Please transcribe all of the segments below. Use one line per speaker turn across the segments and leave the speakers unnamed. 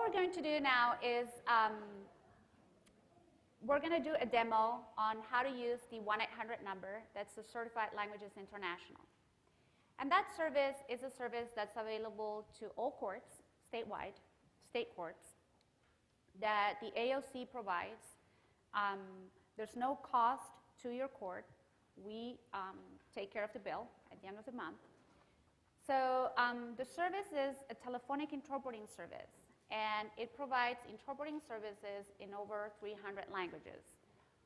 we're going to do now is we're going to do a demo on how to use the 1-800 number. That's the Certified Languages International. And that service is a service that's available to all courts, statewide, state courts, that the AOC provides. There's no cost to your court. We take care of the bill at the end of the month. So the service is a telephonic interpreting service, and it provides interpreting services in over 300 languages,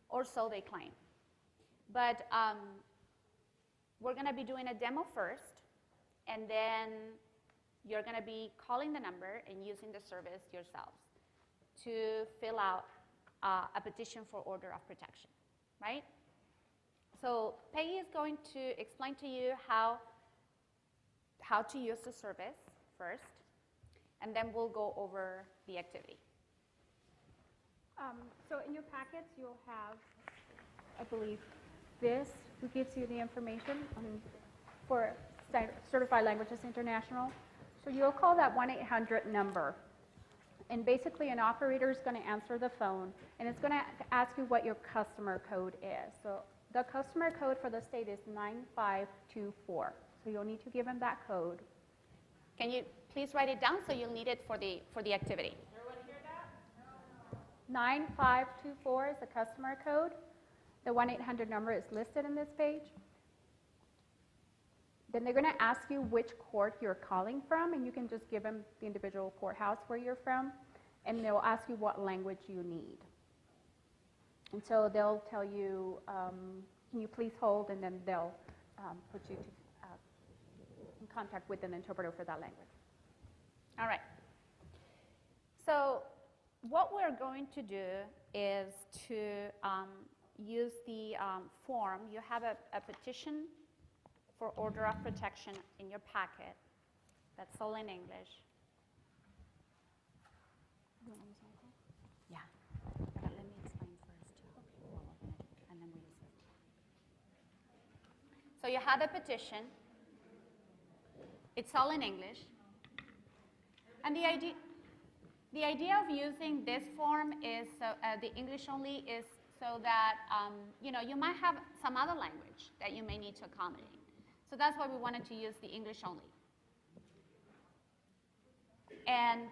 or so they claim. But we're going to be doing a demo first, and then you're going to be calling the number and using the service yourselves to fill out a petition for order of protection, right? So Peggy is going to explain to you how to use the service first, and then we'll go over the activity.
So in your packets, you'll have, I believe, this, who gives you the information for Certified Languages International. So you'll call that 1-800 number. And basically, an operator is going to answer the phone, and it's going to ask you what your customer code is. So the customer code for the state is 9524. So you'll need to give them that code.
Can you please write it down? So you'll need it for the activity.
Everyone hear that? 9524 is the customer code. The 1-800 number is listed in this page. Then they're going to ask you which court you're calling from, and you can just give them the individual courthouse where you're from, and they'll ask you what language you need. And so they'll tell you, can you please hold, and then they'll put you in contact with an interpreter for that language.
All right. So what we're going to do is to use the form. You have a petition for order of protection in your packet. That's all in English. Yeah. But let me explain first what we're going to do, and then we use it. So you have a petition. It's all in English. And the idea of using this form is, the English only is so that, you might have some other language that you may need to accommodate. So that's why we wanted to use the English only. And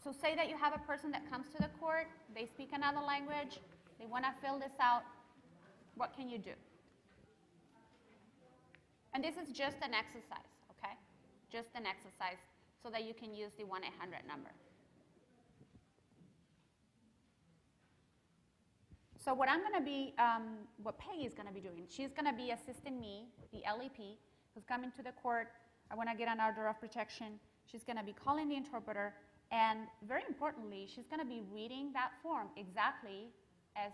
so say that you have a person that comes to the court, they speak another language, they want to fill this out, what can you do? And this is just an exercise, okay? Just an exercise so that you can use the 1-800 number. So what what Peggy is going to be doing, she's going to be assisting me, the LEP, who's coming to the court. I want to get an order of protection. She's going to be calling the interpreter, and very importantly, she's going to be reading that form exactly as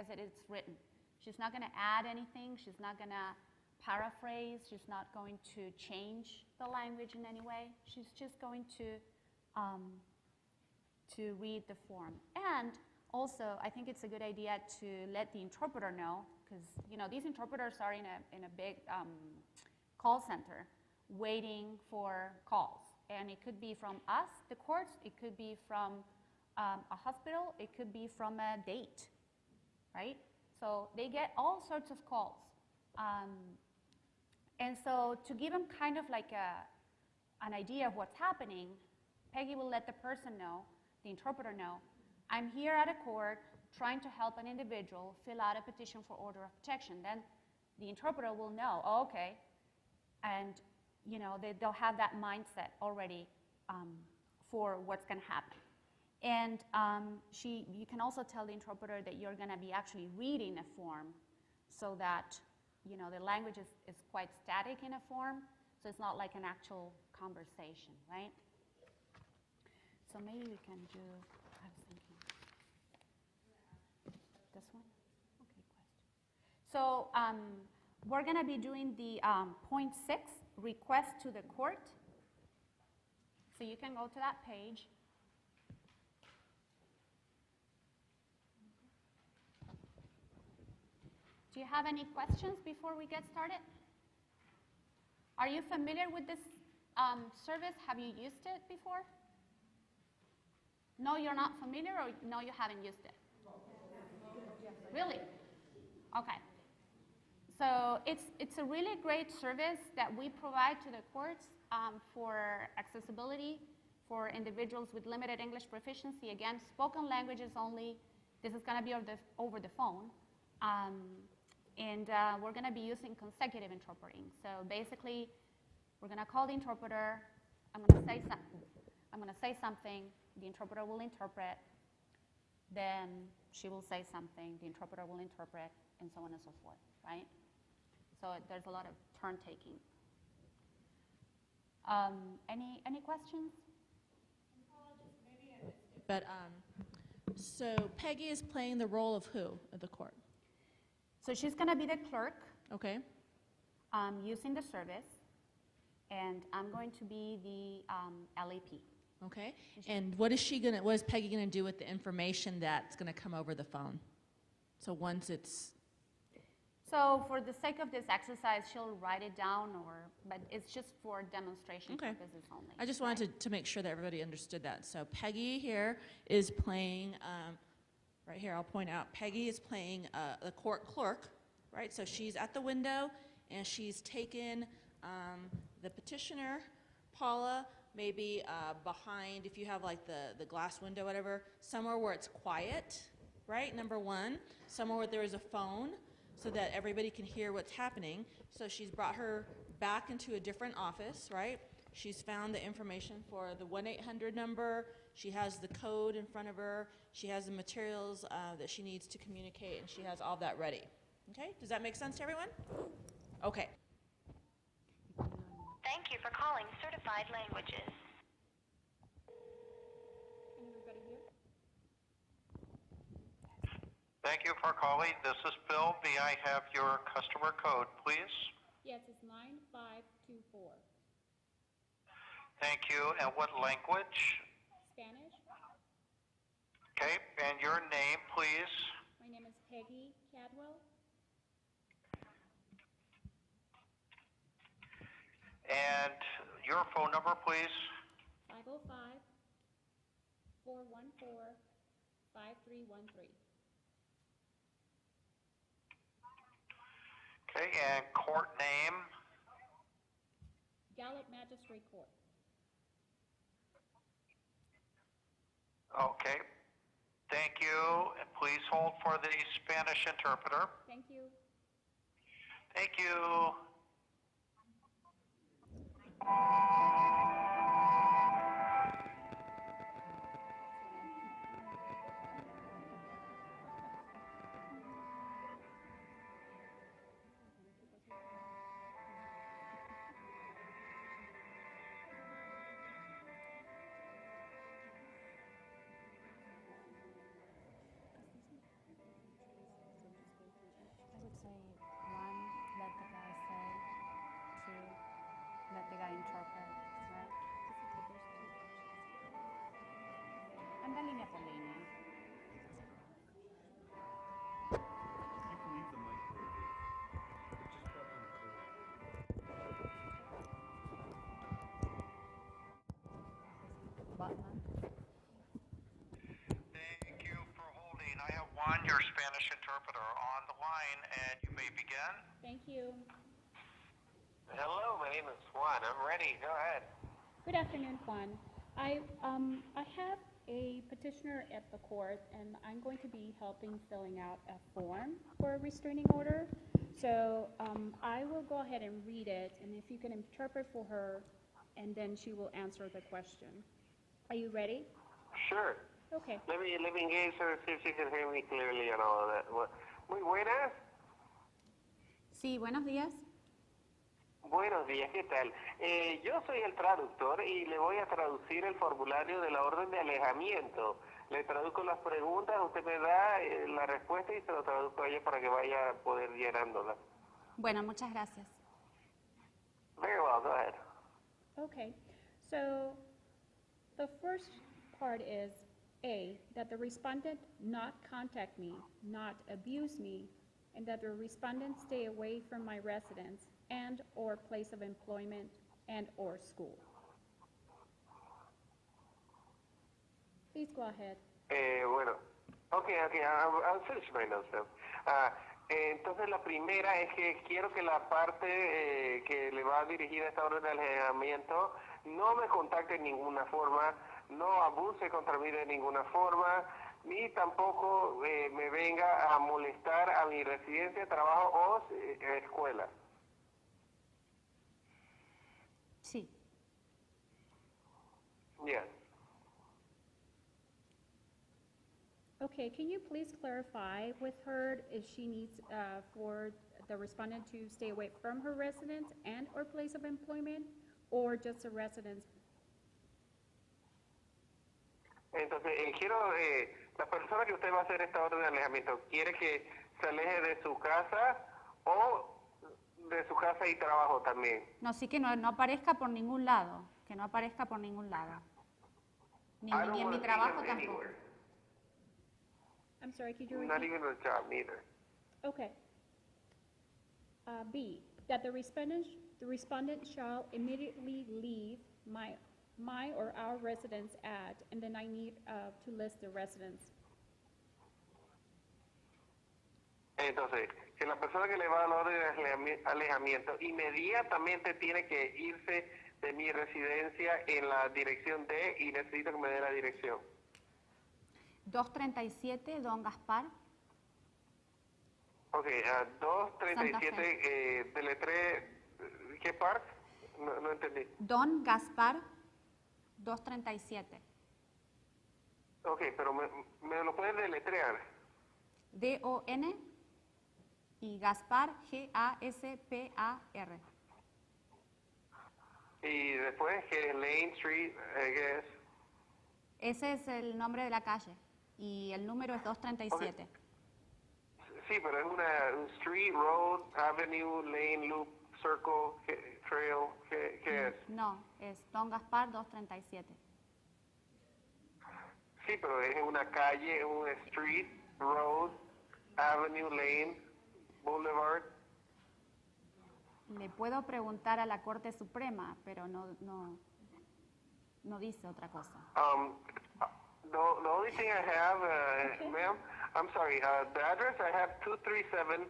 it is written. She's not going to add anything. She's not going to paraphrase. She's not going to change the language in any way. She's just going to read the form. And also, I think it's a good idea to let the interpreter know, because these interpreters are in a big call center waiting for calls. And it could be from us, the courts, it could be from a hospital, it could be from a date, right? So they get all sorts of calls. And so to give them kind of like an idea of what's happening, Peggy will let the person know, the interpreter know, I'm here at a court trying to help an individual fill out a petition for order of protection. Then the interpreter will know, oh, okay, and they'll have that mindset already for what's going to happen. And you can also tell the interpreter that you're going to be actually reading a form so that the language is quite static in a form, so it's not like an actual conversation, right? So maybe we can do, I was thinking, this one? Okay, question. So we're going to be doing the point 6, request to the court. So you can go to that page. Do you have any questions before we get started? Are you familiar with service, have you used it before? No, you're not familiar, or no, you haven't used it? Really? Okay. So it's a really great service that we provide to the courts for accessibility for individuals with limited English proficiency. Again, spoken languages only. This is going to be over the phone. And we're going to be using consecutive interpreting. So basically, we're going to call the interpreter. I'm going to say something. The interpreter will interpret. Then she will say something. The interpreter will interpret, and so on and so forth, right? So there's a lot of turn taking. Any questions?
But so Peggy is playing the role of who at the court?
So she's going to be the clerk
Okay.
using the service, and I'm going to be the LAP.
Okay. And what is Peggy gonna do with the information that's gonna come over the phone? So once it's,
So for the sake of this exercise, she'll write it down, but it's just for demonstration
Okay.
purposes only.
I just wanted to make sure that everybody understood that. So Peggy here is playing, right here, I'll point out, Peggy is playing the court clerk, right? So she's at the window, and she's taken the petitioner, Paula, maybe behind, if you have like the glass window, whatever, somewhere where it's quiet, right, number one, somewhere where there is a phone so that everybody can hear what's happening. So she's brought her back into a different office, right? She's found the information for the 1-800 number. She has the code in front of her. She has the materials that she needs to communicate, and she has all that ready. Okay, does that make sense to everyone? Okay.
Thank you for calling Certified Languages.
Everybody here?
Thank you for calling. This is Bill. May I have your customer code, please?
Yes, it's 9524.
Thank you. And what language?
Spanish.
Okay. And your name, please?
My name is Peggy Cadwell.
And your phone number, please?
505-414-5313.
Okay. And court name?
Gallup Magistrate Court.
Okay. Thank you. And please hold for the Spanish interpreter.
Thank you.
Thank you.
I would say 1, let the guy say. 2, let the guy interpret, right? Anda línea por línea. Button.
Thank you for holding. I have Juan, your Spanish interpreter, on the line, and you may begin.
Thank you.
Hello, my name is Juan. I'm ready. Go ahead.
Good afternoon, Juan. I have a petitioner at the court, and I'm going to be helping filling out a form for a restraining order. So I will go ahead and read it, and if you can interpret for her, and then she will answer the question. Are you ready?
Sure.
Okay.
Let me engage her, see if she can hear me clearly and all of that. Muy buenas.
Sí, buenos días.
Buenos días, ¿qué tal? Yo soy el traductor y le voy a traducir el formulario de la orden de alejamiento. Le traduzco las preguntas, usted me da la respuesta y se lo traduzco a ella para que vaya a poder llenándola.
Bueno, muchas gracias.
Very well, go ahead.
Okay. So the first part is A, that the respondent not contact me, not abuse me, and that the respondent stay away from my residence and or place of employment and/or school. Please go ahead.
Bueno, okay, I'll finish my notes then. Entonces la primera es que quiero que la parte que le va dirigida a esta orden de alejamiento no me contacte en ninguna forma, no abuse contra mí de ninguna forma, ni tampoco me venga a molestar a mi residencia, trabajo o escuela.
Sí.
Yes.
Okay, can you please clarify with her if she needs for the respondent to stay away from her residence and/or place of employment, or just a residence?
Entonces, la persona que usted va a hacer esta orden de alejamiento, ¿quiere que se aleje de su casa o de su casa y trabajo también?
No, sí que no aparezca por ningún lado, que no aparezca por ningún lado. Ni
I don't
en mi
wanna see
trabajo
him
tampoco.
anywhere.
I'm sorry, could you
Not
repeat?
even a job neither.
Okay. B, that the respondent shall immediately leave my or our residence at, and then I need to list the residence.
Entonces, que la persona que le va a dar la orden de alejamiento inmediatamente tiene que irse de mi residencia en la dirección D y necesito que me dé la dirección.
237 Don Gaspar,
Ok, 237, deletré, ¿qué park? No entendí.
Don Gaspar 237.
Ok, pero me lo puedes deletrear.
D-O-N y Gaspar G-A-S-P-A-R.
Y después, que Lane Street, ¿qué es?
Ese es el nombre de la calle y el número es 237.
Sí, pero es un street, road, avenue, lane, loop, circle, trail, ¿qué es?
No, es Don Gaspar 237.
Sí, pero es una calle, un street, road, avenue, lane, boulevard.
Le puedo preguntar a la Corte Suprema, pero no dice otra cosa.
The only thing I have, ma'am, I'm sorry, the address I have 237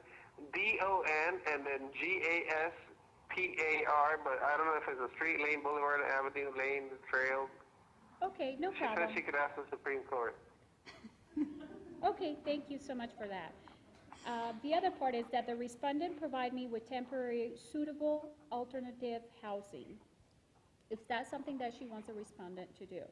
D-O-N and then G-A-S-P-A-R, but I don't know if it's a street, lane, boulevard, avenue, lane, trail.
Okay, no
She said
problem.
she could ask the Supreme Court.
Okay, thank you so much for that. The other part is that the respondent provide me with temporary suitable alternative housing. If that's something that she wants a respondent to do.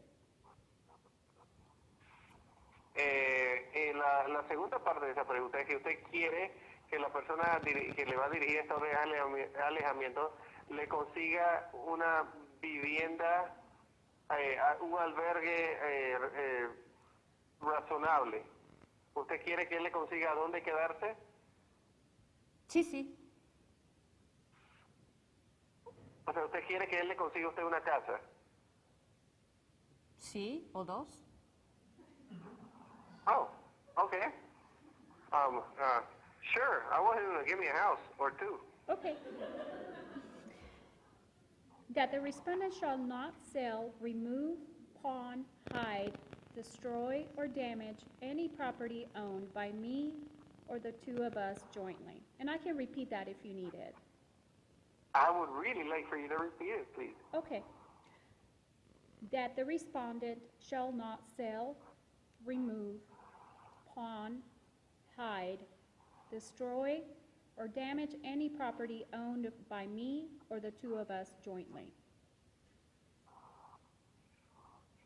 La segunda parte de esa pregunta es que usted quiere que la persona que le va a dirigir esta orden de alejamiento le consiga una vivienda, un albergue razonable. ¿Usted quiere que él le consiga dónde quedarse?
Sí.
O sea, ¿usted quiere que él le consiga a usted una casa?
Sí, o dos.
Oh, okay. Sure, I want him to give me a house or two.
Okay. That the respondent shall not sell, remove, pawn, hide, destroy, or damage any property owned by me or the two of us jointly. And I can repeat that if you need it.
I would really like for you to repeat it, please.
Okay. That the respondent shall not sell, remove, pawn, hide, destroy, or damage any property owned by me or the two of us jointly.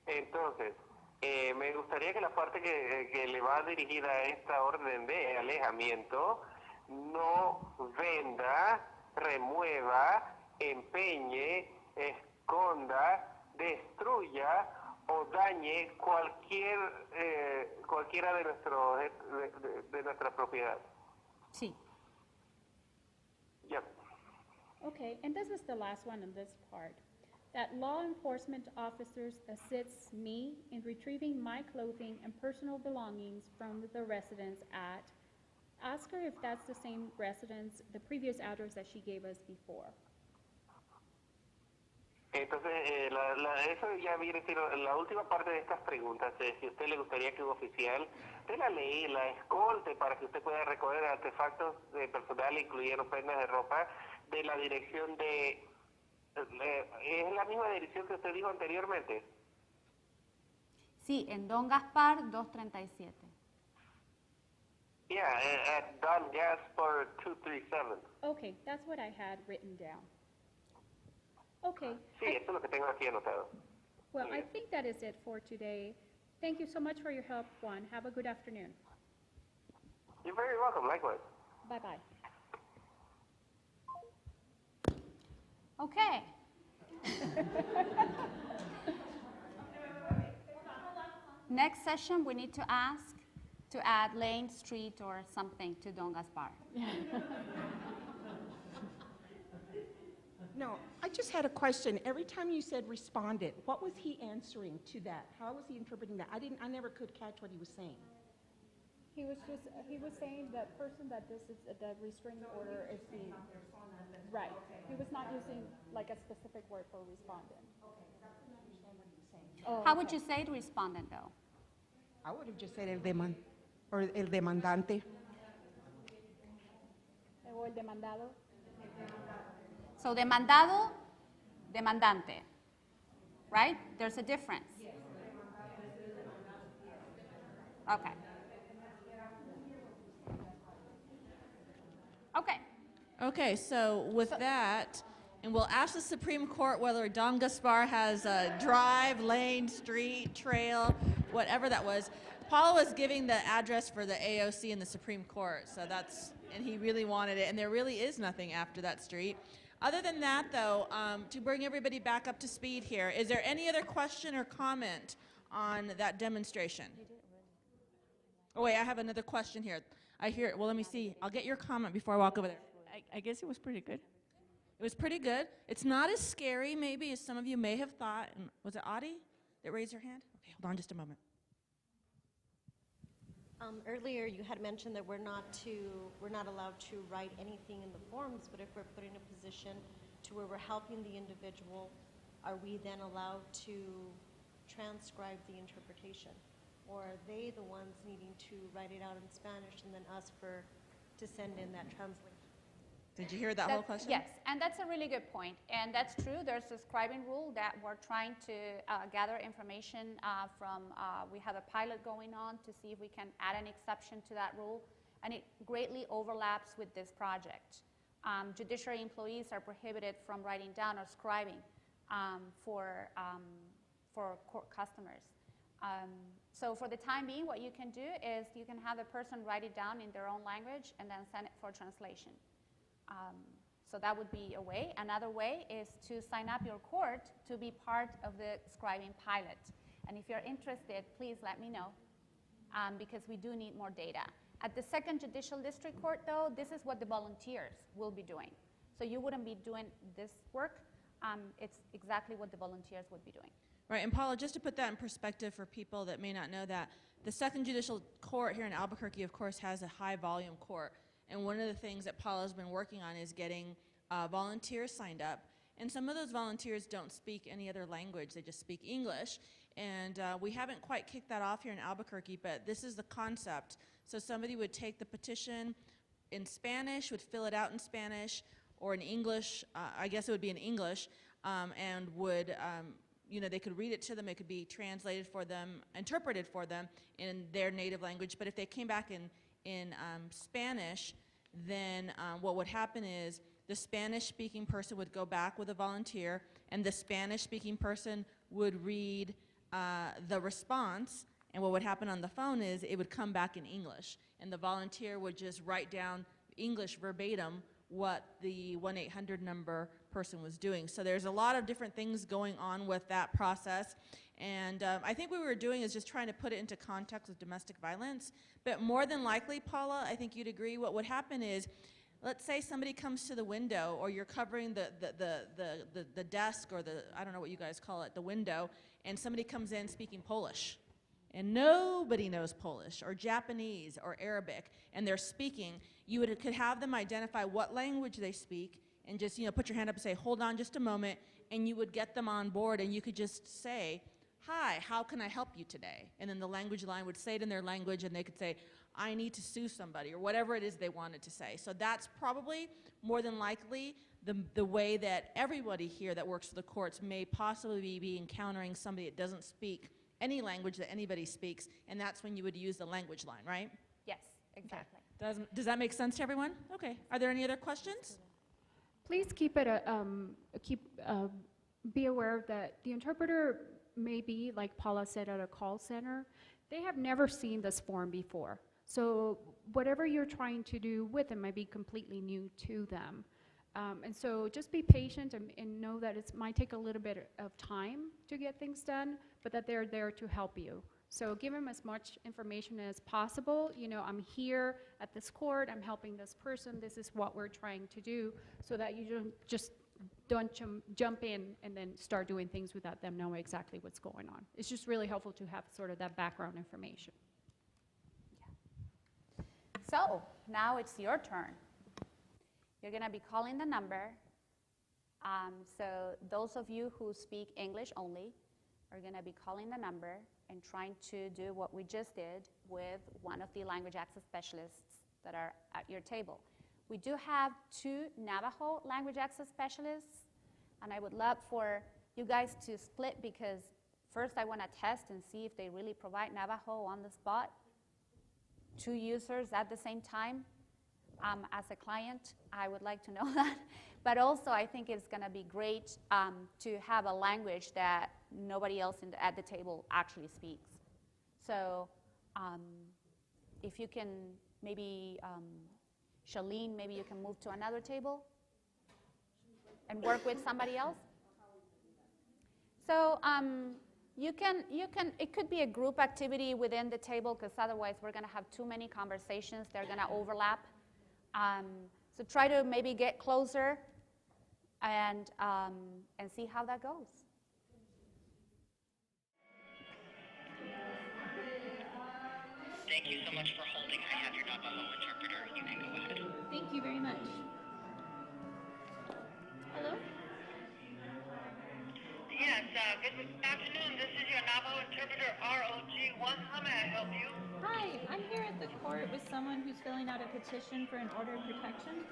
Entonces, me gustaría que la parte que le va dirigida a esta orden de alejamiento no venda, remueva, empeñe, esconda, destruya o dañe cualquiera de nuestra propiedad.
Sí.
Yep.
Okay, and this is the last one in this part. That law enforcement officers assists me in retrieving my clothing and personal belongings from the residence at, ask her if that's the same residence, the previous address that she gave us before.
Entonces, eso ya viene siendo la última parte de estas preguntas. Si a usted le gustaría que un oficial de la ley la escolte para que usted pueda recoger artefactos personales, incluyendo prendas de ropa, de la dirección de... ¿Es la misma dirección que usted dijo anteriormente?
Sí, en Don Gaspar 237.
Yeah, at Don Gaspar 237.
Okay, that's what I had written down. Okay,
Sí, eso es lo que tengo aquí anotado.
well, I think that is it for today. Thank you so much for your help, Juan. Have a good afternoon.
You're very welcome, likewise.
Bye-bye.
Okay. Next session, we need to ask to add Lane Street or something to Don Gaspar.
No, I just had a question. Every time you said respondent, what was he answering to that? How was he interpreting that? I never could catch what he was saying.
He was saying the person that this is, the restraining order is the, right. He was not using like a specific word for respondent. Oh,
How would
okay.
you say to respondent, though?
I would have just said el demandante.
O el demandado.
So demandado, demandante, right? There's a difference. Okay. Okay.
Okay, so with that, and we'll ask the Supreme Court whether Don Gaspar has a drive, lane, street, trail, whatever that was. Paula was giving the address for the AOC in the Supreme Court, so that's, and he really wanted it, and there really is nothing after that street. Other than that, though, to bring everybody back up to speed here, is there any other question or comment on that demonstration? Oh, wait, I have another question here. I hear it. Well, let me see. I'll get your comment before I walk over there.
I guess it was pretty good.
It was pretty good. It's not as scary, maybe, as some of you may have thought. And was it Audie that raised her hand? Okay, hold on just a moment.
Earlier, you had mentioned that we're not allowed to write anything in the forms, but if we're put in a position to where we're helping the individual, are we then allowed to transcribe the interpretation? Or are they the ones needing to write it out in Spanish and then us to send in that translation?
Did you hear that whole question?
Yes, and that's a really good point. And that's true. There's a scribing rule that we're trying to gather information from. We have a pilot going on to see if we can add an exception to that rule. And it greatly overlaps with this project. Judiciary employees are prohibited from writing down or scribing for court customers. So for the time being, what you can do is you can have the person write it down in their own language and then send it for translation. So that would be a way. Another way is to sign up your court to be part of the scribing pilot. And if you're interested, please let me know because we do need more data. At the Second Judicial District Court, though, this is what the volunteers will be doing. So you wouldn't be doing this work. It's exactly what the volunteers would be doing.
Right, and Paula, just to put that in perspective for people that may not know that, the Second Judicial Court here in Albuquerque, of course, has a high-volume court. And one of the things that Paula's been working on is getting volunteers signed up. And some of those volunteers don't speak any other language. They just speak English. And we haven't quite kicked that off here in Albuquerque, but this is the concept. So somebody would take the petition in Spanish, would fill it out in Spanish, or in English, I guess it would be in English, and would, they could read it to them. It could be translated for them, interpreted for them in their native language. But if they came back in Spanish, then what would happen is the Spanish-speaking person would go back with a volunteer, and the Spanish-speaking person would read the response, and what would happen on the phone is it would come back in English, and the volunteer would just write down English verbatim what the 1-800 number person was doing. So there's a lot of different things going on with that process. And I think what we were doing is just trying to put it into context with domestic violence. But more than likely, Paula, I think you'd agree, what would happen is, let's say somebody comes to the window, or you're covering the desk, or I don't know what you guys call it, the window, and somebody comes in speaking Polish. And nobody knows Polish, or Japanese, or Arabic, and they're speaking. You could have them identify what language they speak, and just put your hand up and say, hold on just a moment, and you would get them on board, and you could just say, "Hi, how can I help you today?" And then the language line would say it in their language, and they could say, "I need to sue somebody," or whatever it is they wanted to say. So that's probably more than likely the way that everybody here that works for the courts may possibly be encountering somebody that doesn't speak any language that anybody speaks, and that's when you would use the language line, right?
Yes, exactly.
Does that make sense to everyone? Okay. Are there any other questions?
Please keep it, be aware that the interpreter may be, like Paula said, at a call center. They have never seen this form before. So whatever you're trying to do with them might be completely new to them. And so just be patient and know that it might take a little bit of time to get things done, but that they're there to help you. So give them as much information as possible. You know, I'm here at this court, I'm helping this person, this is what we're trying to do, so that you don't jump in and then start doing things without them knowing exactly what's going on. It's just really helpful to have sort of that background information.
So now it's your turn. You're going to be calling the number. So those of you who speak English only are going to be calling the number and trying to do what we just did with one of the language access specialists that are at your table. We do have 2 Navajo language access specialists, and I would love for you guys to split, because first I want to test and see if they really provide Navajo on the spot. 2 users at the same time. As a client, I would like to know that. But also, I think it's going to be great to have a language that nobody else at the table actually speaks. So if you can maybe, Shalene, maybe you can move to another table and work with somebody else. So it could be a group activity within the table, because otherwise we're going to have too many conversations. They're going to overlap. So try to maybe get closer and see how that goes.
Thank you so much for holding. I have your Navajo interpreter. You can go ahead.
Thank you very much. Hello?
Yes, good afternoon. This is your Navajo interpreter, ROG1. How may I help you?
Hi, I'm here at the court with someone who's filling out a petition for an order of protection,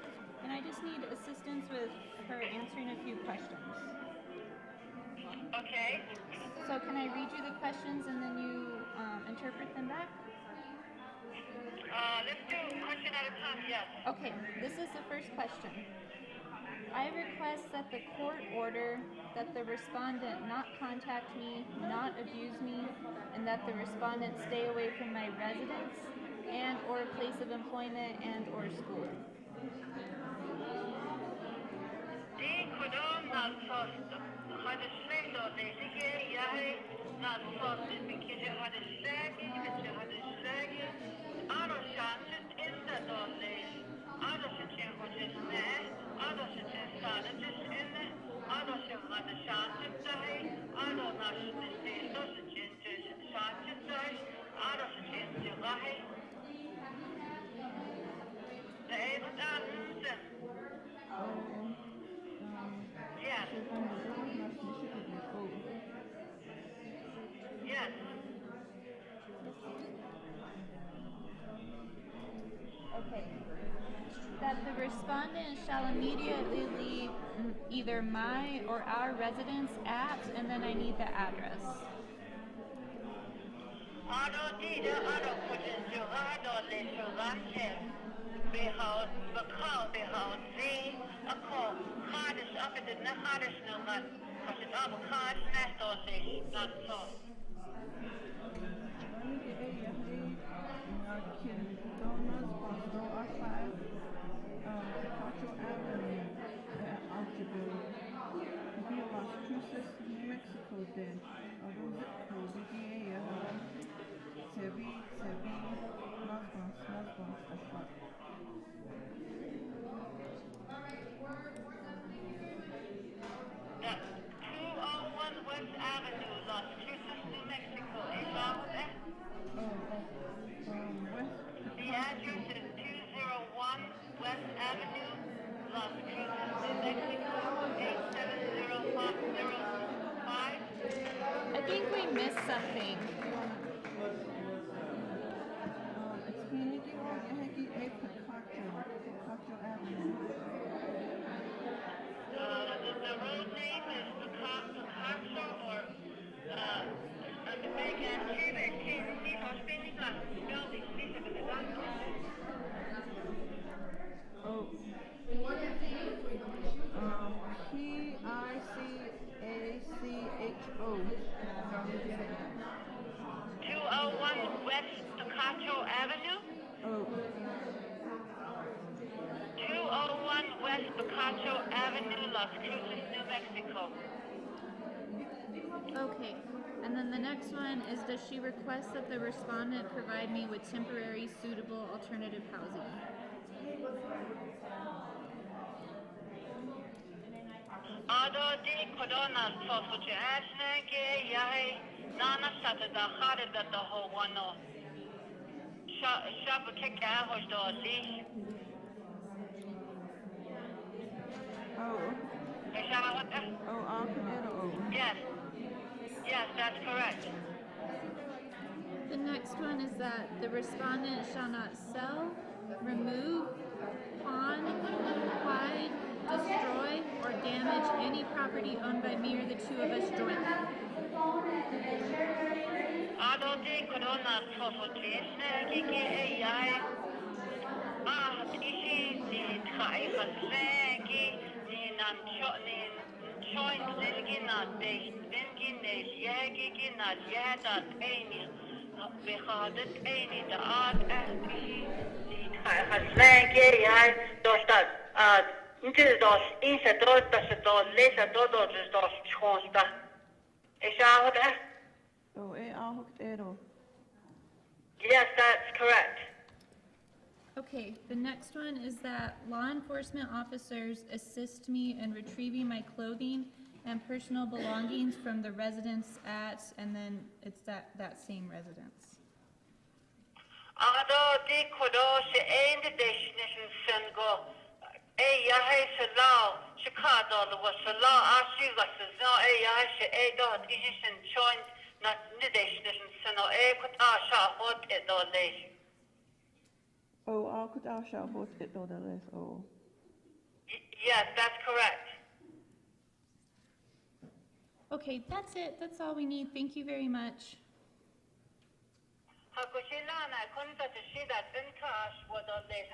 and I just need assistance with her answering a few questions.
Okay.
So can I read you the questions and then you interpret them back?
Let's do question at a time, yes.
Okay, this is the first question. I request that the court order that the respondent not contact me, not abuse me, and that the respondent stay away from my residence and or place of employment and or school.
Yes. Yes.
Okay. That the respondent shall immediately leave either my or our residence at, and then I need the address.
West Avenue, Las Cruces, New Mexico, 87052.
missed something.
It's Community Hall, Yahegi A. Picacho Avenue.
The road name is Picasso or American KBC Hospital building.
Oh. Picacho.
201 West Picacho Avenue.
Oh.
201 West Picacho Avenue, Las Cruces, New Mexico.
Okay. And then the next one is, does she request that the respondent provide me with temporary suitable alternative housing?
Ado di Corona Sosuche Ashneke Yahe Nana Sata da Hada da the whole one. Shabaka Hosdoli.
Oh. Oh,
Yes. Yes, that's correct.
The next one is that the respondent shall not sell, remove, pawn, hide, destroy, or damage any property owned by me or the two of us jointly.
Ado di Corona Sosuche Ashneke Yahe Ishi ni Kai Haslegi ni Nanchoni. Joint Zilgina de Vingine Yagigina Yada Tani Behadet Tani the Art Haslagi I Dostat into those inside those those laser dodos those chonsta. Is that?
Oh, Ahokero.
Yes, that's correct.
Okay, the next one is that law enforcement officers assist me in retrieving my clothing and personal belongings from the residence at, and then it's that same residence.
Ado di kodo she end destination sengo. Yahe Salau, Chicago was Salau, Ashi was no Yahe Edo, Ishin joint, not the destination Seno Ekotasha, what it all day.
Oh, Ahokasha, both it or the less. Oh.
Yes, that's correct.
Okay, that's it. That's all we need. Thank you very much.
Hakushilana, Kunta to see that Vinkash was all day.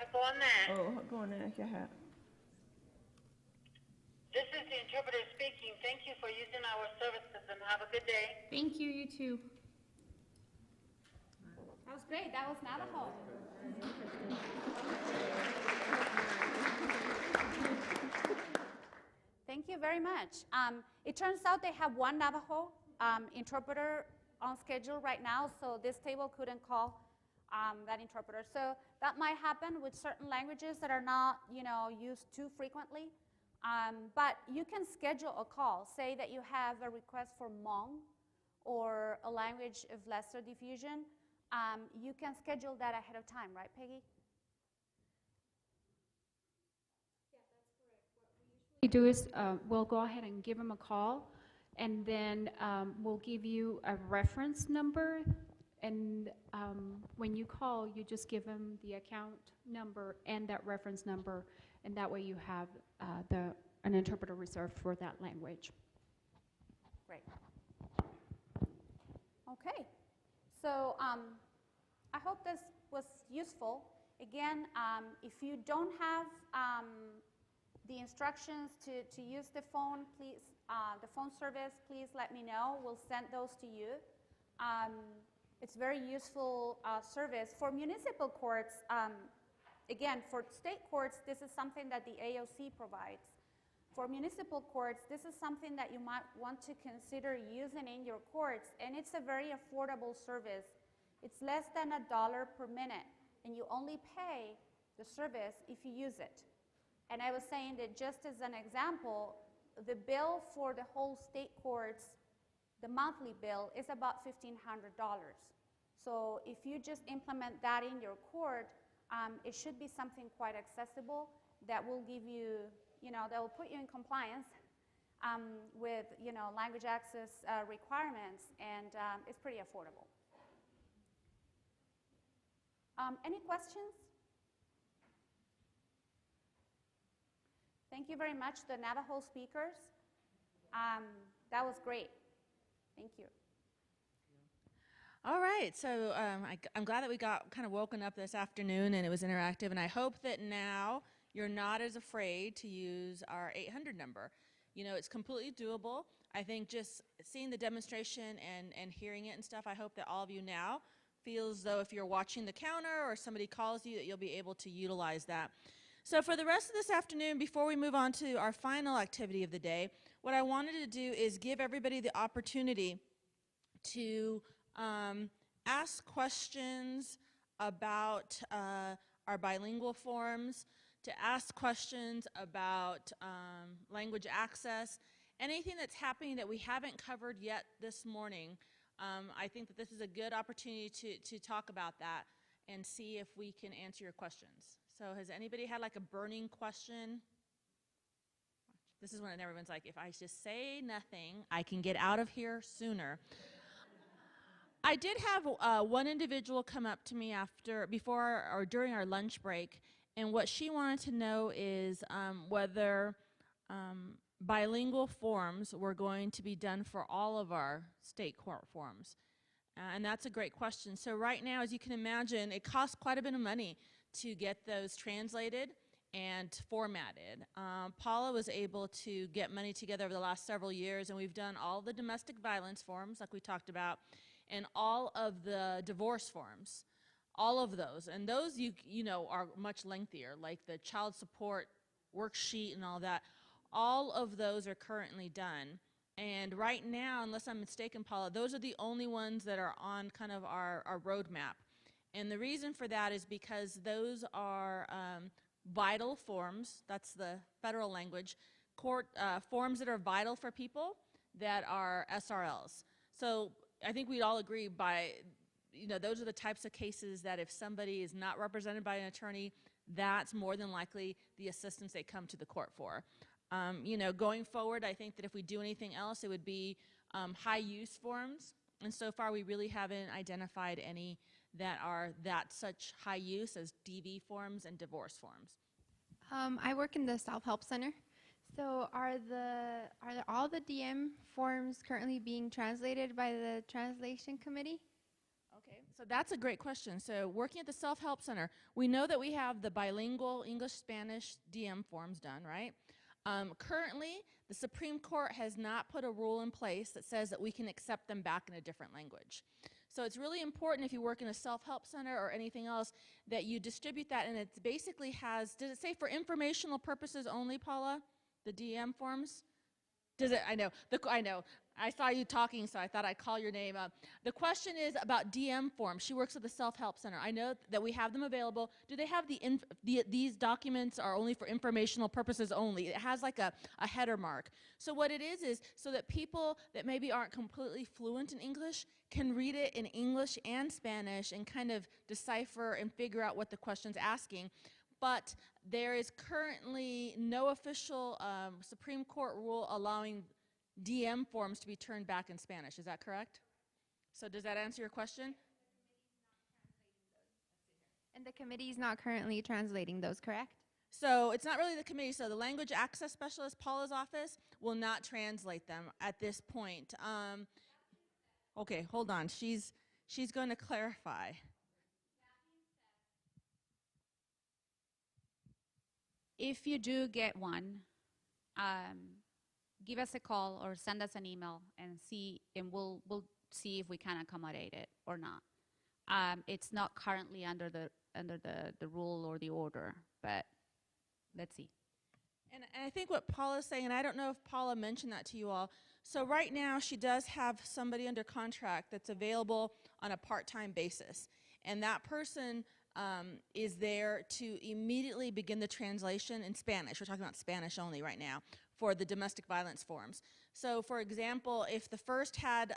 Oh, go on there, yeah.
This is the interpreter speaking. Thank you for using our services and have a good day.
Thank you, you too.
That was great. That was Navajo. Thank you very much. It turns out they have one Navajo interpreter on schedule right now, so this table couldn't call that interpreter. So that might happen with certain languages that are not, used too frequently. But you can schedule a call. Say that you have a request for Hmong or a language of lesser diffusion. You can schedule that ahead of time, right, Peggy?
What we do is we'll go ahead and give them a call, and then we'll give you a reference number, and when you call, you just give them the account number and that reference number, and that way you have an interpreter reserved for that language.
Great. Okay. So I hope this was useful. Again, if you don't have the instructions to use the phone, please, the phone service, please let me know. We'll send those to you. It's very useful service. For municipal courts, again, for state courts, this is something that the AOC provides. For municipal courts, this is something that you might want to consider using in your courts, and it's a very affordable service. It's less than $1 per minute, and you only pay the service if you use it. And I was saying that just as an example, the bill for the whole state courts, the monthly bill, is about $1,500. So if you just implement that in your court, it should be something quite accessible that will give you, that will put you in compliance with, language access requirements, and it's pretty affordable. Any questions? Thank you very much, the Navajo speakers. That was great. Thank you.
All right, so I'm glad that we got kind of woken up this afternoon and it was interactive, and I hope that now you're not as afraid to use our 800 number. It's completely doable. I think just seeing the demonstration and hearing it and stuff, I hope that all of you now feel as though if you're watching the counter or somebody calls you, that you'll be able to utilize that. So for the rest of this afternoon, before we move on to our final activity of the day, what I wanted to do is give everybody the opportunity to ask questions about our bilingual forms, to ask questions about language access, anything that's happening that we haven't covered yet this morning. I think that this is a good opportunity to talk about that and see if we can answer your questions. So has anybody had like a burning question? This is when everyone's like, if I just say nothing, I can get out of here sooner. I did have one individual come up to me before or during our lunch break, and what she wanted to know is whether bilingual forms were going to be done for all of our state court forms. And that's a great question. So right now, as you can imagine, it costs quite a bit of money to get those translated and formatted. Paula was able to get money together over the last several years, and we've done all the domestic violence forms, like we talked about, and all of the divorce forms, all of those. And those, you know, are much lengthier, like the child support worksheet and all that. All of those are currently done. And right now, unless I'm mistaken, Paula, those are the only ones that are on kind of our roadmap. And the reason for that is because those are vital forms, that's the federal language, forms that are vital for people that are SRLs. So I think we'd all agree those are the types of cases that if somebody is not represented by an attorney, that's more than likely the assistance they come to the court for. Going forward, I think that if we do anything else, it would be high use forms. And so far, we really haven't identified any that are such high use as DV forms and divorce forms.
I work in the Self-Help Center. So are all the DM forms currently being translated by the translation committee?
Okay, so that's a great question. So working at the Self-Help Center, we know that we have the bilingual English-Spanish DM forms done, right? Currently, the Supreme Court has not put a rule in place that says that we can accept them back in a different language. So it's really important if you work in a self-help center or anything else that you distribute that, and it basically has, does it say for informational purposes only, Paula, the DM forms? Does it? I know. I know. I saw you talking, so I thought I'd call your name up. The question is about DM forms. She works at the Self-Help Center. I know that we have them available. Do they have these documents are only for informational purposes only? It has like a header mark. So what it is so that people that maybe aren't completely fluent in English can read it in English and Spanish and kind of decipher and figure out what the question's asking. But there is currently no official Supreme Court rule allowing DM forms to be turned back in Spanish. Is that correct? So does that answer your question?
And the committee is not currently translating those, correct?
So it's not really the committee. So the language access specialist, Paula's office, will not translate them at this point. Okay, hold on. She's going to clarify.
If you do get one, give us a call or send us an email and we'll see if we can accommodate it or not. It's not currently under the rule or the order, but let's see.
And I think what Paula's saying, and I don't know if Paula mentioned that to you all, so right now she does have somebody under contract that's available on a part-time basis. And that person is there to immediately begin the translation in Spanish. We're talking about Spanish only right now for the domestic violence forms. So for example, if the first had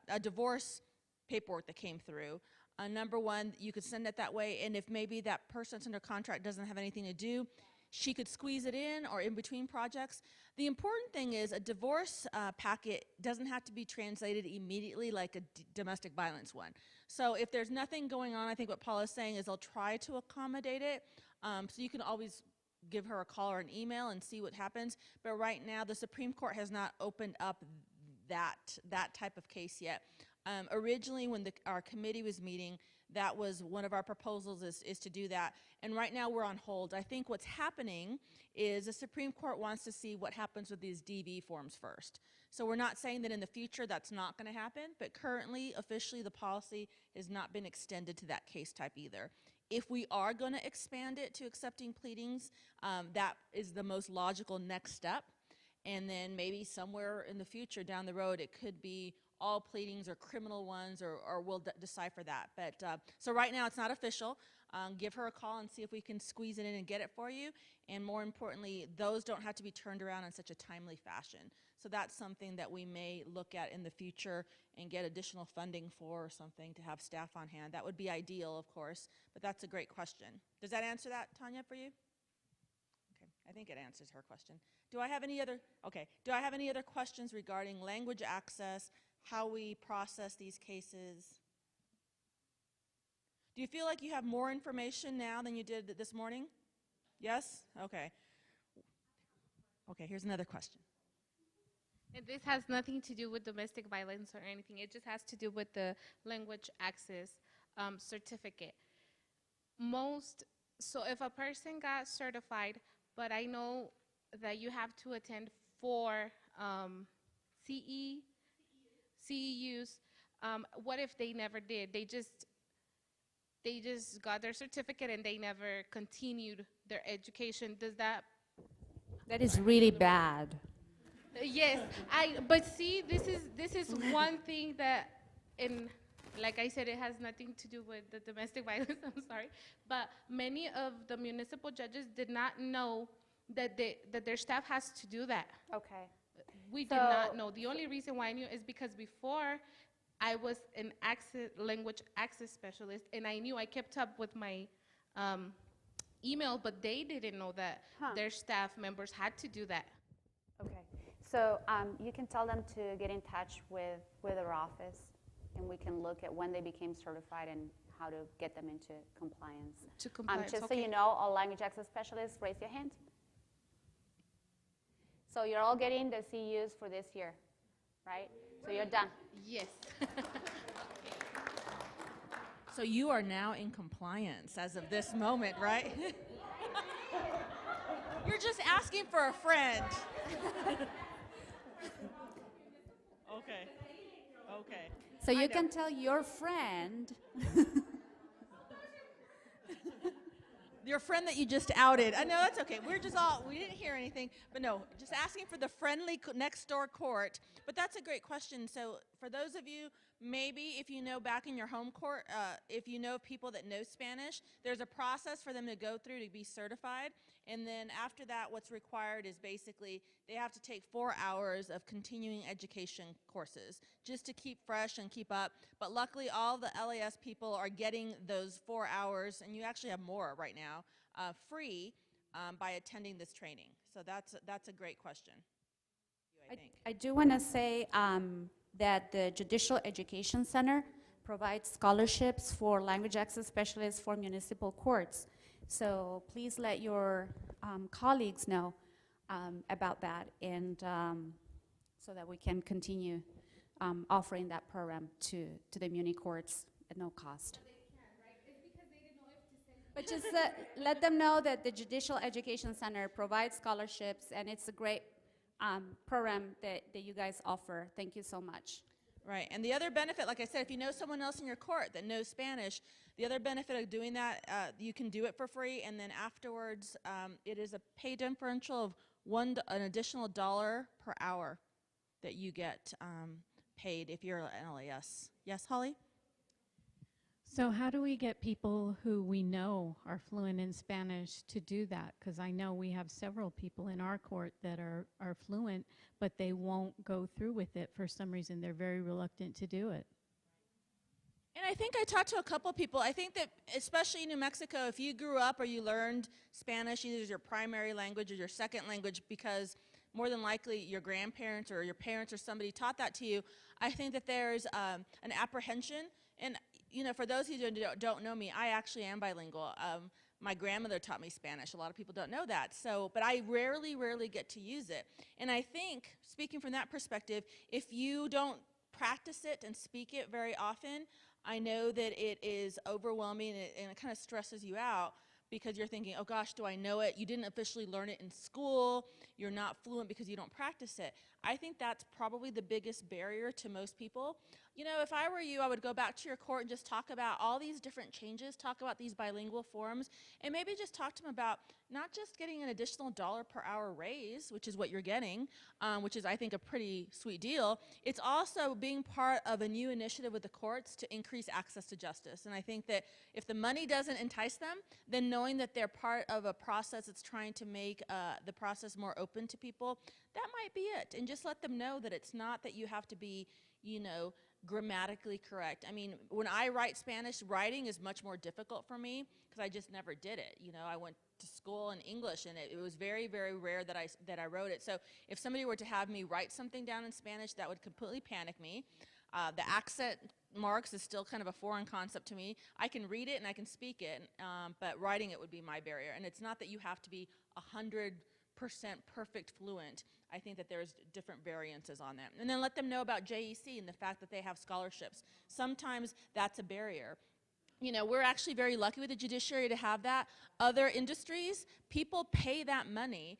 a divorce paperwork that came through, number one, you could send it that way, and if maybe that person that's under contract doesn't have anything to do, she could squeeze it in or in between projects. The important thing is a divorce packet doesn't have to be translated immediately like a domestic violence one. So if there's nothing going on, I think what Paula's saying is they'll try to accommodate it. So you can always give her a call or an email and see what happens. But right now, the Supreme Court has not opened up that type of case yet. Originally, when our committee was meeting, that was one of our proposals is to do that. And right now we're on hold. I think what's happening is the Supreme Court wants to see what happens with these DV forms first. So we're not saying that in the future that's not going to happen, but currently, officially, the policy has not been extended to that case type either. If we are going to expand it to accepting pleadings, that is the most logical next step. And then maybe somewhere in the future down the road, it could be all pleadings or criminal ones, or we'll decipher that. But so right now it's not official. Give her a call and see if we can squeeze it in and get it for you. And more importantly, those don't have to be turned around in such a timely fashion. So that's something that we may look at in the future and get additional funding for or something to have staff on hand. That would be ideal, of course, but that's a great question. Does that answer that, Tanya, for you? Okay, I think it answers her question. Do I have any other questions regarding language access, how we process these cases? Do you feel like you have more information now than you did this morning? Yes? Okay. Okay, here's another question.
And this has nothing to do with domestic violence or anything. It just has to do with the language access certificate. So if a person got certified, but I know that you have to attend 4 CEUs, what if they never did? They just got their certificate and they never continued their education. Does that?
That is really bad.
Yes, but see, this is one thing that, like I said, it has nothing to do with the domestic violence, I'm sorry, but many of the municipal judges did not know that their staff has to do that.
Okay.
We did not know. The only reason why I knew is because before I was an language access specialist, and I knew I kept up with my email, but they didn't know that their staff members had to do that.
Okay. So you can tell them to get in touch with our office, and we can look at when they became certified and how to get them into compliance.
To compliance,
just
okay.
so you know, all language access specialists, raise your hand. So you're all getting the CEUs for this year, right? So you're done.
Yes.
So you are now in compliance as of this moment, right? You're just asking for a friend. Okay. Okay.
So you can tell your friend.
Your friend that you just outed. I know that's okay. We didn't hear anything, but no, just asking for the friendly next door court. But that's a great question. So for those of you, maybe if you know back in your home court, if you know people that know Spanish, there's a process for them to go through to be certified. And then after that, what's required is basically they have to take 4 hours of continuing education courses just to keep fresh and keep up. But luckily, all the LAS people are getting those 4 hours, and you actually have more right now, free by attending this training. So that's a great question, I think.
I do want to say that the Judicial Education Center provides scholarships for language access specialists for municipal courts. So please let your colleagues know about that, and so that we can continue offering that program to the muni courts at no cost. But just let them know that the Judicial Education Center provides scholarships, and it's a great program that you guys offer. Thank you so much.
Right, and the other benefit, like I said, if you know someone else in your court that knows Spanish, the other benefit of doing that, you can do it for free, and then afterwards, it is a pay differential of an additional $1 per hour that you get paid if you're an LAS. Yes, Holly?
So how do we get people who we know are fluent in Spanish to do that? Because I know we have several people in our court that are fluent, but they won't go through with it for some reason. They're very reluctant to do it.
And I think I talked to a couple people. I think that, especially in New Mexico, if you grew up or you learned Spanish either as your primary language or your second language, because more than likely your grandparents or your parents or somebody taught that to you, I think that there's an apprehension. And, you know, for those who don't know me, I actually am bilingual. My grandmother taught me Spanish. A lot of people don't know that. So, but I rarely get to use it. And I think, speaking from that perspective, if you don't practice it and speak it very often, I know that it is overwhelming and it kind of stresses you out because you're thinking, oh gosh, do I know it? You didn't officially learn it in school. You're not fluent because you don't practice it. I think that's probably the biggest barrier to most people. You know, if I were you, I would go back to your court and just talk about all these different changes, talk about these bilingual forms, and maybe just talk to them about not just getting an additional $1 per hour raise, which is what you're getting, which is, I think, a pretty sweet deal. It's also being part of a new initiative with the courts to increase access to justice. And I think that if the money doesn't entice them, then knowing that they're part of a process that's trying to make the process more open to people, that might be it. And just let them know that it's not that you have to be, you know, grammatically correct. I mean, when I write Spanish, writing is much more difficult for me because I just never did it. You know, I went to school in English, and it was very rare that I wrote it. So if somebody were to have me write something down in Spanish, that would completely panic me. The accent marks is still kind of a foreign concept to me. I can read it and I can speak it, but writing it would be my barrier. And it's not that you have to be 100% perfect fluent. I think that there's different variances on that. And then let them know about JEC and the fact that they have scholarships. Sometimes that's a barrier. You know, we're actually very lucky with the judiciary to have that. Other industries, people pay that money,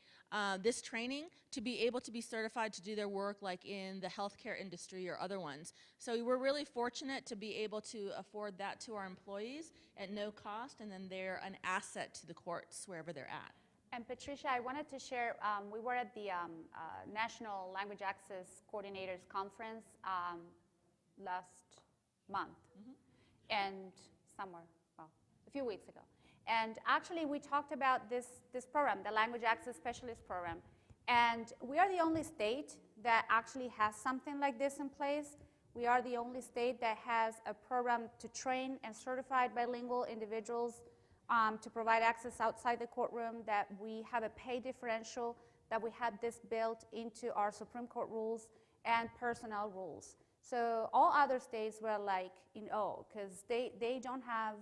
this training, to be able to be certified to do their work like in the healthcare industry or other ones. So we're really fortunate to be able to afford that to our employees at no cost, and then they're an asset to the courts wherever they're at.
And Patricia, I wanted to share, we were at the National Language Access Coordinators Conference last month, and somewhere, well, a few weeks ago. And actually, we talked about this program, the Language Access Specialist Program. And we are the only state that actually has something like this in place. We are the only state that has a program to train and certify bilingual individuals to provide access outside the courtroom, that we have a pay differential, that we have this built into our Supreme Court rules and personnel rules. So all other states were like in awe because they don't have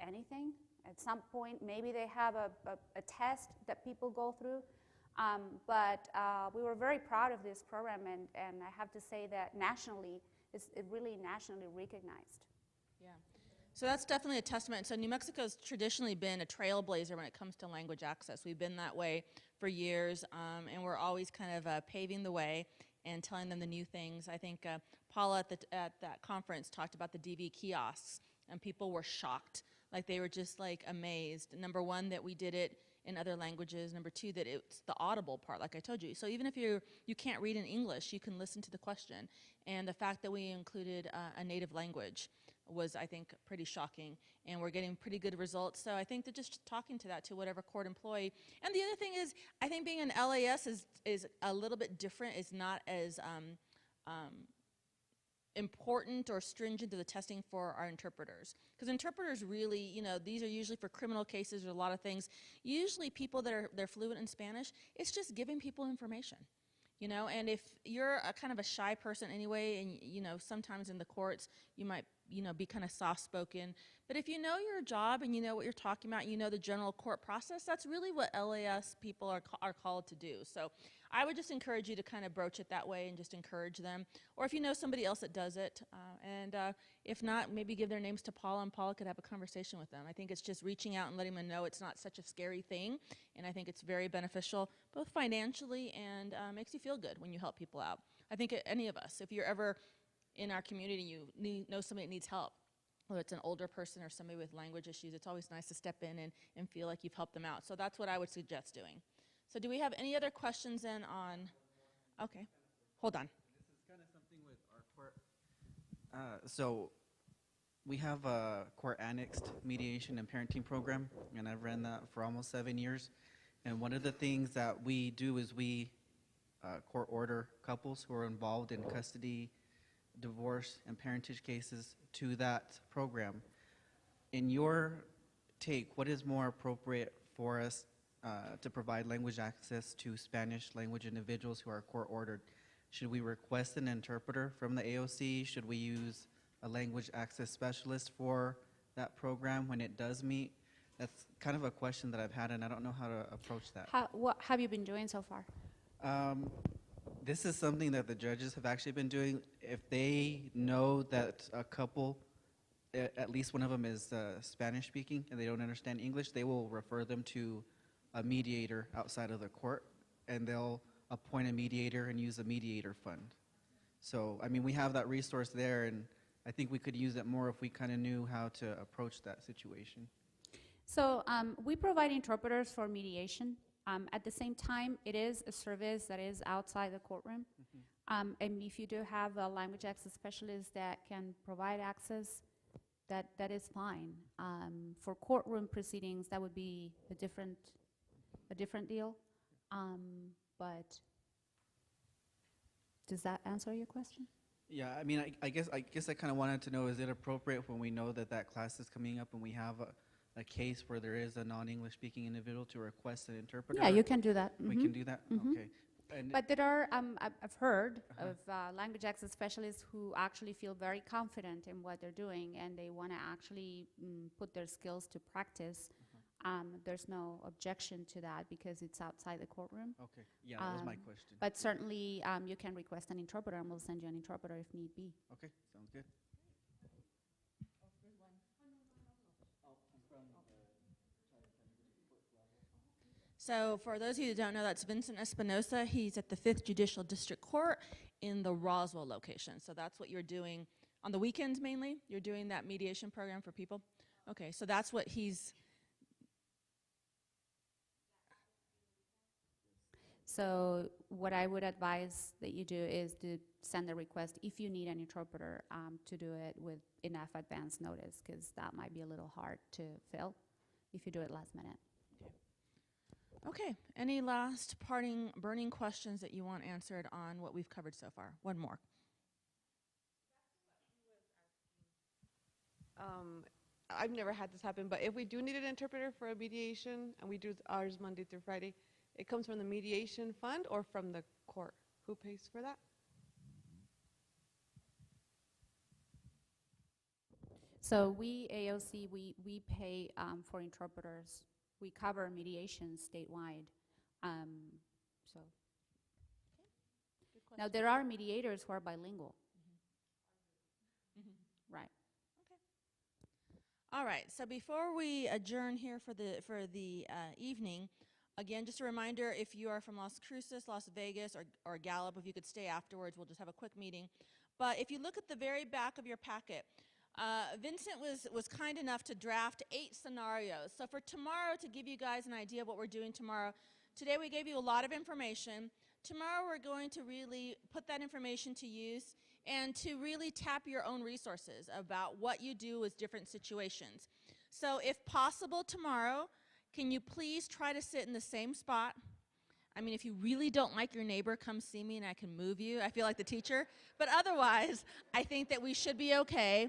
anything. At some point, maybe they have a test that people go through. But we were very proud of this program, and I have to say that nationally, it's really nationally recognized.
Yeah. So that's definitely a testament. So New Mexico's traditionally been a trailblazer when it comes to language access. We've been that way for years, and we're always kind of paving the way and telling them the new things. I think Paula at that conference talked about the DV kiosks, and people were shocked. Like they were just like amazed. Number one, that we did it in other languages. Number two, that it's the audible part, like I told you. So even if you can't read in English, you can listen to the question. And the fact that we included a native language was, I think, pretty shocking. And we're getting pretty good results. So I think that just talking to that to whatever court employee. And the other thing is, I think being an LAS is a little bit different. It's not as important or stringent to the testing for our interpreters. Because interpreters really, you know, these are usually for criminal cases or a lot of things. Usually people that they're fluent in Spanish, it's just giving people information. You know, and if you're a kind of a shy person anyway, and you know, sometimes in the courts you might, you know, be kind of soft-spoken. But if you know your job and you know what you're talking about, you know the general court process, that's really what LAS people are called to do. So I would just encourage you to kind of broach it that way and just encourage them. Or if you know somebody else that does it, and if not, maybe give their names to Paula, and Paula could have a conversation with them. I think it's just reaching out and letting them know it's not such a scary thing, and I think it's very beneficial, both financially and makes you feel good when you help people out. I think any of us, if you're ever in our community, you know somebody that needs help, whether it's an older person or somebody with language issues, it's always nice to step in and feel like you've helped them out. So that's what I would suggest doing. So do we have any other questions then on, okay, hold on.
This is kind of something with our court. So we have a court annexed mediation and parenting program, and I've ran that for almost 7 years. And one of the things that we do is we court order couples who are involved in custody divorce and parentage cases to that program. In your take, what is more appropriate for us to provide language access to Spanish language individuals who are court-ordered? Should we request an interpreter from the AOC? Should we use a language access specialist for that program when it does meet? That's kind of a question that I've had, and I don't know how to approach that.
What have you been doing so far?
This is something that the judges have actually been doing. If they know that a couple, at least one of them is Spanish speaking and they don't understand English, they will refer them to a mediator outside of the court, and they'll appoint a mediator and use a mediator fund. So, I mean, we have that resource there, and I think we could use it more if we kind of knew how to approach that situation.
So we provide interpreters for mediation. At the same time, it is a service that is outside the courtroom. And if you do have a language access specialist that can provide access, that is fine. For courtroom proceedings, that would be a different deal. But does that answer your question?
Yeah, I mean, I guess I kind of wanted to know, is it appropriate when we know that that class is coming up and we have a case where there is a non-English speaking individual to request an interpreter?
Yeah, you can do that.
We can do that? Okay. And
But there are, I've heard of language access specialists who actually feel very confident in what they're doing, and they want to actually put their skills to practice. There's no objection to that because it's outside the courtroom.
Okay, yeah, that was my question.
But certainly, you can request an interpreter, and we'll send you an interpreter if need be.
Okay, sounds good.
So for those of you who don't know, that's Vincent Espinosa. He's at the 5th Judicial District Court in the Roswell location. So that's what you're doing on the weekends mainly? You're doing that mediation program for people? Okay, so that's what he's...
So what I would advise that you do is to send a request if you need an interpreter to do it with enough advance notice, because that might be a little hard to fill if you do it last minute.
Okay, any last parting burning questions that you want answered on what we've covered so far? One more.
I've never had this happen, but if we do need an interpreter for a mediation, and we do ours Monday through Friday, it comes from the mediation fund or from the court? Who pays for that?
So we, AOC, we pay for interpreters. We cover mediation statewide. So now there are mediators who are bilingual. Right.
All right, so before we adjourn here for the evening, again, just a reminder, if you are from Las Cruces, Las Vegas, or Gallup, if you could stay afterwards, we'll just have a quick meeting. But if you look at the very back of your packet, Vincent was kind enough to draft 8 scenarios. So for tomorrow, to give you guys an idea of what we're doing tomorrow, today we gave you a lot of information. Tomorrow we're going to really put that information to use and to really tap your own resources about what you do with different situations. So if possible tomorrow, can you please try to sit in the same spot? I mean, if you really don't like your neighbor, come see me and I can move you. I feel like the teacher. But otherwise, I think that we should be okay.